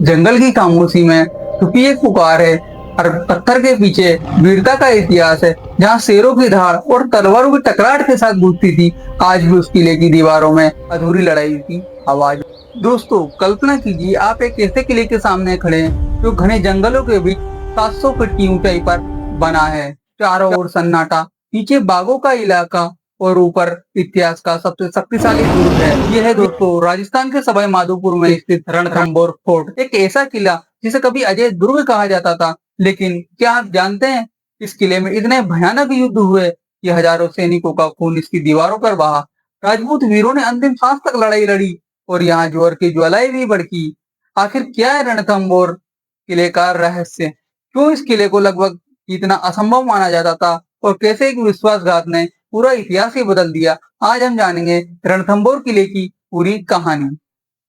जंगल की खामोशी में छुपी एक पुकार है। हर पत्थर के पीछे वीरता का इतिहास है। जहाँ शेरों की धार और तलवारों की टकराट के साथ गूंजती थी, आज भी उस किले की दीवारों में अधूरी लड़ाई की आवाज। दोस्तों, कल्पना कीजिए आप एक ऐसे किले के सामने खड़े हैं जो घने जंगलों के बीच 700 फीट की ऊंचाई पर बना है। चारों ओर सन्नाटा, नीचे बागों का इलाका और ऊपर इतिहास का सबसे शक्तिशाली दुर्ग है। यह है दोस्तों राजस्थान के सवाई माधोपुर में स्थित रणथंभौर फोर्ट, एक ऐसा किला जिसे कभी अजय दुर्ग कहा जाता था। लेकिन क्या आप जानते हैं इस किले में इतने भयानक युद्ध हुए कि हजारों सैनिकों का खून इसकी दीवारों पर बहा। राजपूत वीरों ने अंतिम सांस तक लड़ाई लड़ी और यहाँ जोर की ज्वालाएं भी भड़की। आखिर क्या है रणथंभौर किले का रहस्य? क्यों इस किले को लगभग इतना असंभव माना जाता था और कैसे एक विश्वासघात ने पूरा इतिहास ही बदल दिया? आज हम जानेंगे रणथंभौर किले की पूरी कहानी।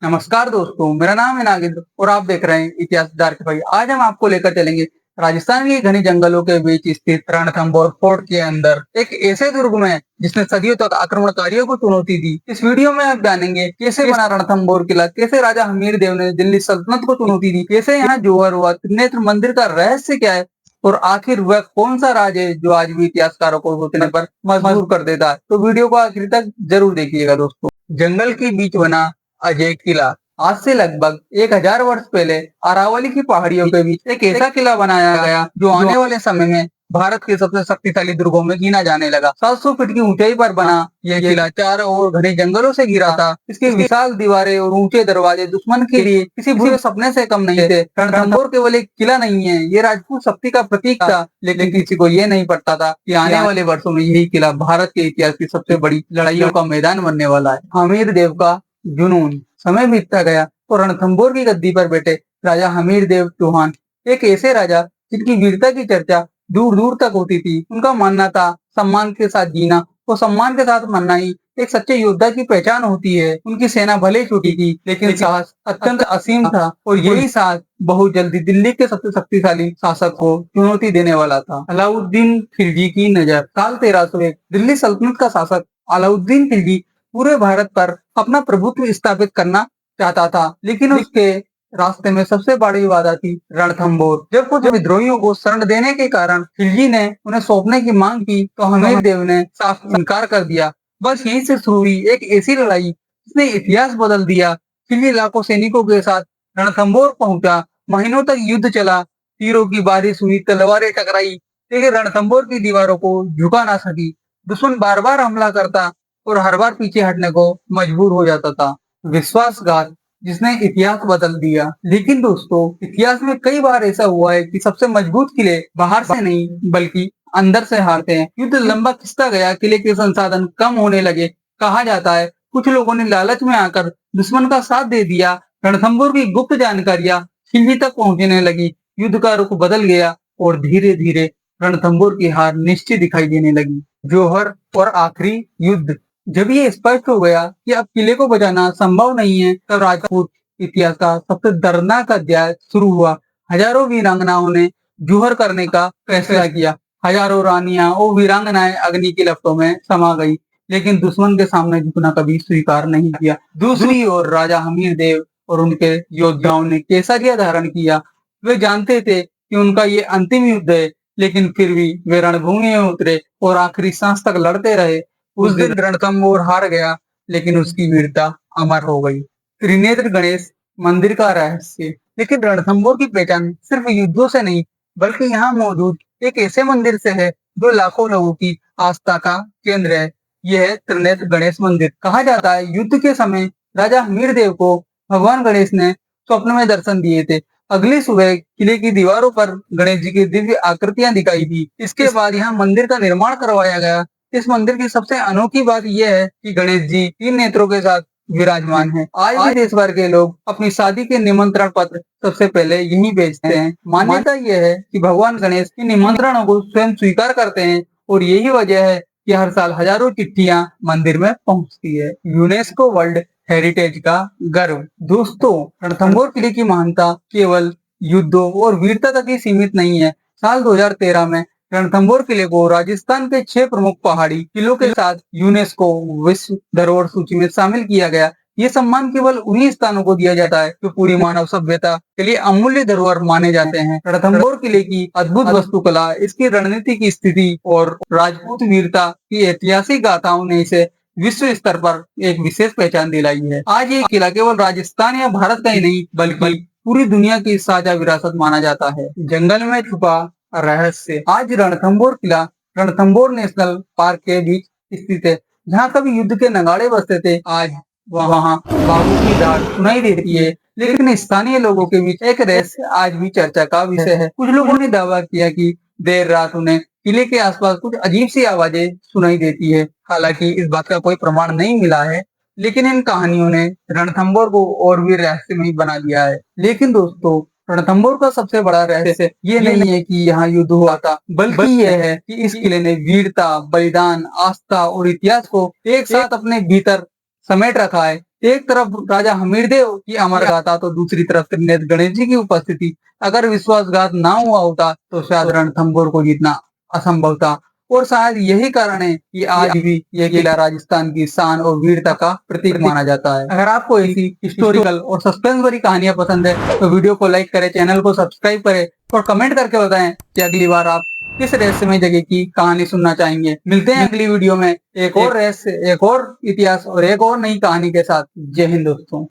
नमस्कार दोस्तों, मेरा नाम है नागेंद्र और आप देख रहे हैं इतिहास डार्क भाई। आज हम आपको लेकर चलेंगे राजस्थान के घने जंगलों के बीच स्थित रणथंभौर फोर्ट के अंदर, एक ऐसे दुर्ग में जिसने सदियों तक आक्रमणकारियों को चुनौती दी। इस वीडियो में आप जानेंगे कैसे बना रणथंभौर किला, कैसे राजा हमीर देव ने दिल्ली सल्तनत को चुनौती दी, कैसे यहाँ जोहर हुआ, त्रिनेत्र मंदिर का रहस्य क्या है और आखिर वह कौन सा राज है जो आज भी इतिहासकारों को सोचने पर मजबूर कर देता है। तो वीडियो को आखिर तक जरूर देखिएगा दोस्तों। जंगल के बीच बना अजय किला। आज से लगभग 1000 वर्ष पहले अरावली की पहाड़ियों के बीच एक ऐसा किला बनाया गया जो आने वाले समय में भारत के सबसे शक्तिशाली दुर्गों में गिना जाने लगा। 700 फीट की ऊंचाई पर बना यह किला चारों ओर घने जंगलों से घिरा था। इसकी विशाल दीवारें और ऊंचे दरवाजे दुश्मन के लिए किसी बुरे सपने से कम नहीं थे। रणथंभौर केवल एक किला नहीं है, ये राजपूत शक्ति का प्रतीक था। लेकिन किसी को ये नहीं पता था कि आने वाले वर्षों में यही किला भारत के इतिहास की सबसे बड़ी लड़ाइयों का मैदान बनने वाला है। हमीर देव का जुनून। समय बीतता गया और रणथंभौर की गद्दी पर बैठे राजा हमीर देव चौहान, एक ऐसे राजा जिनकी वीरता की चर्चा दूर दूर तक होती थी। उनका मानना था सम्मान के साथ जीना और सम्मान के साथ मरना ही एक सच्चे योद्धा की पहचान होती है। उनकी सेना भले छोटी थी लेकिन साहस अत्यंत असीम था और यही साहस बहुत जल्दी दिल्ली के सबसे शक्तिशाली शासक को चुनौती देने वाला था। अलाउद्दीन खिलजी की नजर। साल 1301 दिल्ली सल्तनत का शासक अलाउद्दीन खिलजी पूरे भारत पर अपना प्रभुत्व स्थापित करना चाहता था, लेकिन उसके रास्ते में सबसे बड़ी बाधा थी रणथंभौर। जब कुछ विद्रोहियों को शरण देने के कारण खिलजी ने उन्हें सौंपने की मांग की तो हमीर देव ने साफ इनकार कर दिया। बस यहीं से शुरू हुई एक ऐसी लड़ाई जिसने इतिहास बदल दिया। खिलजी लाखों सैनिकों के साथ रणथंभौर पहुंचा। महीनों तक युद्ध चला, तीरों की बारिश हुई, तलवारें टकराई, लेकिन रणथंभौर की दीवारों को झुका ना सकी। दुश्मन बार बार हमला करता और हर बार पीछे हटने को मजबूर हो जाता था। विश्वासघात जिसने इतिहास बदल दिया। लेकिन दोस्तों, इतिहास में कई बार ऐसा हुआ है कि सबसे मजबूत किले बाहर से नहीं बल्कि अंदर से हारते हैं। युद्ध लंबा खिंचता गया, किले के संसाधन कम होने लगे। कहा जाता है कुछ लोगों ने लालच में आकर दुश्मन का साथ दे दिया। रणथंभौर की गुप्त जानकारियां खिलजी तक पहुंचने लगी। युद्ध का रुख बदल गया और धीरे धीरे रणथंभौर की हार निश्चित दिखाई देने लगी। जौहर और आखिरी युद्ध। जब ये स्पष्ट हो गया कि अब किले को बचाना संभव नहीं है, तब राजपूत इतिहास का सबसे दर्दनाक अध्याय शुरू हुआ। हजारों वीरांगनाओं ने जौहर करने का फैसला किया। हजारों रानियां और वीरांगनाएं अग्नि की लपटों में समा गई, लेकिन दुश्मन के सामने झुकना कभी स्वीकार नहीं किया। दूसरी ओर राजा हमीर देव और उनके योद्धाओं ने केसरिया धारण किया। वे जानते थे कि उनका ये अंतिम युद्ध है, लेकिन फिर भी वे रणभूमि में उतरे और आखिरी सांस तक लड़ते रहे। उस दिन रणथंभौर हार गया, लेकिन उसकी वीरता अमर हो गई। त्रिनेत्र गणेश मंदिर का रहस्य। लेकिन रणथंभौर की पहचान सिर्फ युद्धों से नहीं बल्कि यहाँ मौजूद एक ऐसे मंदिर से है जो लाखों लोगों की आस्था का केंद्र है। यह है त्रिनेत्र गणेश मंदिर। कहा जाता है युद्ध के समय राजा हमीर देव को भगवान गणेश ने स्वप्न में दर्शन दिए थे। अगली सुबह किले की दीवारों पर गणेश जी की दिव्य आकृतियां दिखाई दी। इसके बाद यहाँ मंदिर का निर्माण करवाया गया। इस मंदिर की सबसे अनोखी बात यह है कि गणेश जी 3 नेत्रों के साथ विराजमान है। आज भी देश भर के लोग अपनी शादी के निमंत्रण पत्र सबसे पहले यहीं भेजते हैं। मान्यता यह है कि भगवान गणेश इन निमंत्रणों को स्वयं स्वीकार करते हैं और यही वजह है कि हर साल हजारों चिट्ठियां मंदिर में पहुंचती है। यूनेस्को वर्ल्ड हेरिटेज का गर्व। दोस्तों, रणथंभौर किले की महानता केवल युद्धों और वीरता तक ही सीमित नहीं है। साल 2013 में रणथंभौर किले को राजस्थान के 6 प्रमुख पहाड़ी किलों के साथ यूनेस्को विश्व धरोहर सूची में शामिल किया गया। ये सम्मान केवल उन्हीं स्थानों को दिया जाता है जो पूरी मानव सभ्यता के लिए अमूल्य धरोहर माने जाते हैं। रणथंभौर किले की अद्भुत वास्तुकला, इसकी रणनीति की स्थिति और राजपूत वीरता की ऐतिहासिक गाथाओं ने इसे विश्व स्तर पर एक विशेष पहचान दिलाई है। आज ये किला केवल राजस्थान या भारत का ही नहीं बल्कि पूरी दुनिया की साझा विरासत माना जाता है। जंगल में छुपा रहस्य। आज रणथंभौर किला रणथंभौर नेशनल पार्क के बीच स्थित है, जहाँ कभी युद्ध के नगाड़े बजते थे, आज वहाँ बाघों की दहाड़ सुनाई देती है। लेकिन स्थानीय लोगों के बीच एक रहस्य आज भी चर्चा का विषय है। कुछ लोगों ने दावा किया कि देर रात उन्हें किले के आसपास कुछ अजीब सी आवाजें सुनाई देती है। हालांकि इस बात का कोई प्रमाण नहीं मिला है, लेकिन इन कहानियों ने रणथंभौर को और भी रहस्यमयी बना दिया है। लेकिन दोस्तों, रणथंभौर का सबसे बड़ा रहस्य ये नहीं है कि यहाँ युद्ध हुआ था, बल्कि यह है कि इस किले ने वीरता, बलिदान, आस्था और इतिहास को एक साथ अपने भीतर समेट रखा है। एक तरफ राजा हमीरदेव की अमर गाथा तो दूसरी तरफ त्रिनेत्र गणेश जी की उपस्थिति। अगर विश्वासघात ना हुआ होता तो शायद रणथंभौर को जीतना असंभव था। और शायद यही कारण है कि आज भी यह किला राजस्थान की शान और वीरता का प्रतीक माना जाता है। अगर आपको ऐसी हिस्टोरिकल और सस्पेंस भरी कहानियां पसंद है तो वीडियो को लाइक करें, चैनल को सब्सक्राइब करें और कमेंट करके बताएं कि अगली बार आप किस रहस्यमय जगह की कहानी सुनना चाहेंगे। मिलते हैं अगली वीडियो में एक और रहस्य, एक और इतिहास और एक और नई कहानी के साथ। जय हिंद दोस्तों।